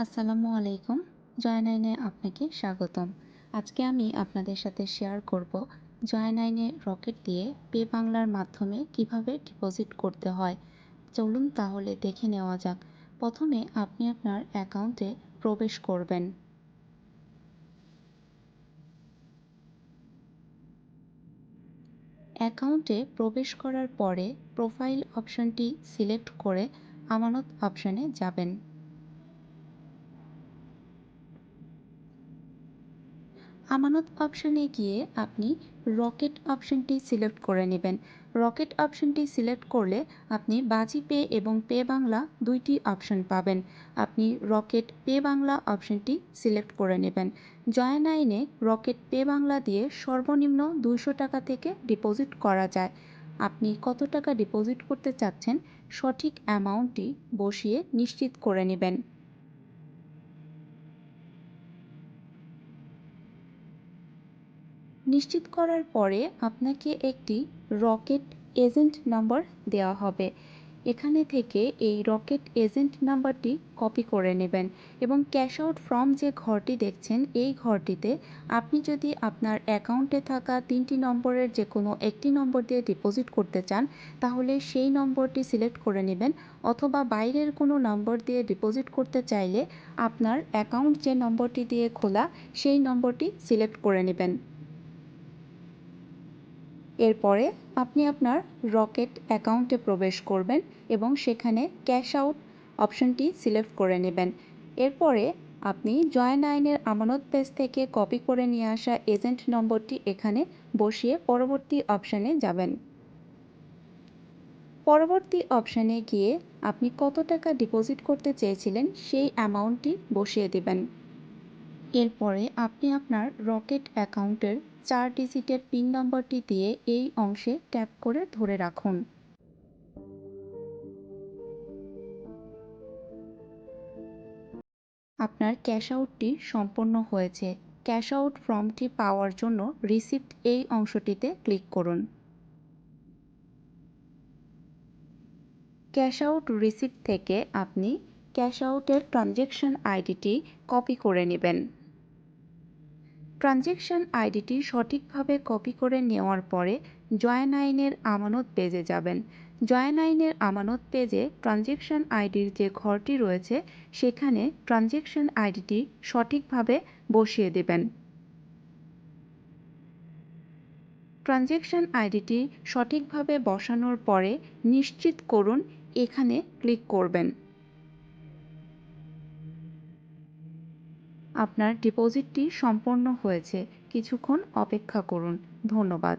আসসালামু আলাইকুম। জয়9 আপনাকে স্বাগতম। আজকে আমি আপনাদের সাথে শেয়ার করব জয়9 রকেট দিয়ে পে বাংলার মাধ্যমে কিভাবে ডিপোজিট করতে হয়। চলুন তাহলে দেখে নেওয়া যাক। প্রথমে আপনি আপনার অ্যাকাউন্টে প্রবেশ করবেন। অ্যাকাউন্টে প্রবেশ করার পরে প্রোফাইল অপশনটি সিলেক্ট করে আমানত অপশনে যাবেন। আমানত অপশনে গিয়ে আপনি রকেট অপশনটি সিলেক্ট করে নেবেন। রকেট অপশনটি সিলেক্ট করলে আপনি বাজি পে এবং পে বাংলা দুইটি অপশন পাবেন। আপনি রকেট পে বাংলা অপশনটি সিলেক্ট করে নেবেন। জয়9 রকেট পে বাংলা দিয়ে সর্বনিম্ন 200 টাকা থেকে ডিপোজিট করা যায়। আপনি কত টাকা ডিপোজিট করতে চাচ্ছেন সঠিক অ্যামাউন্টটি বসিয়ে নিশ্চিত করে নেবেন। নিশ্চিত করার পরে আপনাকে একটি রকেট এজেন্ট নাম্বার দেওয়া হবে। এখানে থেকে এই রকেট এজেন্ট নাম্বারটি কপি করে নেবেন এবং ক্যাশ আউট ফ্রম যে ঘরটি দেখছেন এই ঘরটিতে আপনি যদি আপনার অ্যাকাউন্টে থাকা 3টি নম্বরের যে কোনো একটি নম্বর দিয়ে ডিপোজিট করতে চান তাহলে সেই নম্বরটি সিলেক্ট করে নেবেন, অথবা বাইরের কোনো নম্বর দিয়ে ডিপোজিট করতে চাইলে আপনার অ্যাকাউন্ট যে নম্বরটি দিয়ে খোলা সেই নম্বরটি সিলেক্ট করে নেবেন। এরপরে আপনি আপনার রকেট অ্যাকাউন্টে প্রবেশ করবেন এবং সেখানে ক্যাশ আউট অপশনটি সিলেক্ট করে নেবেন। এরপরে আপনি জয়9 আমানত পেজ থেকে কপি করে নিয়ে আসা এজেন্ট নম্বরটি এখানে বসিয়ে পরবর্তী অপশানে যাবেন। পরবর্তী অপশানে গিয়ে আপনি কত টাকা ডিপোজিট করতে চেয়েছিলেন সেই অ্যামাউন্টটি বসিয়ে দেবেন। এরপরে আপনি আপনার রকেট অ্যাকাউন্টের 4 ডিজিটের পিন নম্বরটি দিয়ে এই অংশে ট্যাপ করে ধরে রাখুন। আপনার ক্যাশ আউটটি সম্পন্ন হয়েছে। ক্যাশ আউট ফর্মটি পাওয়ার জন্য রিসিপ্ট এই অংশটিতে ক্লিক করুন। ক্যাশ আউট রিসিপ্ট থেকে আপনি ক্যাশ আউটের ট্রানজ্যাকশন আইডিটি কপি করে নেবেন। ট্রানজ্যাকশন আইডিটি সঠিকভাবে কপি করে নেওয়ার পরে জয়9 আমানত পেজে যাবেন। জয়9 আমানত পেজে ট্রানজ্যাকশন আইডির যে ঘরটি রয়েছে সেখানে ট্রানজ্যাকশন আইডিটি সঠিকভাবে বসিয়ে দেবেন। ট্রানজ্যাকশন আইডিটি সঠিকভাবে বসানোর পরে নিশ্চিত করুন এখানে ক্লিক করবেন। আপনার ডিপোজিটটি সম্পন্ন হয়েছে। কিছুক্ষণ অপেক্ষা করুন। ধন্যবাদ।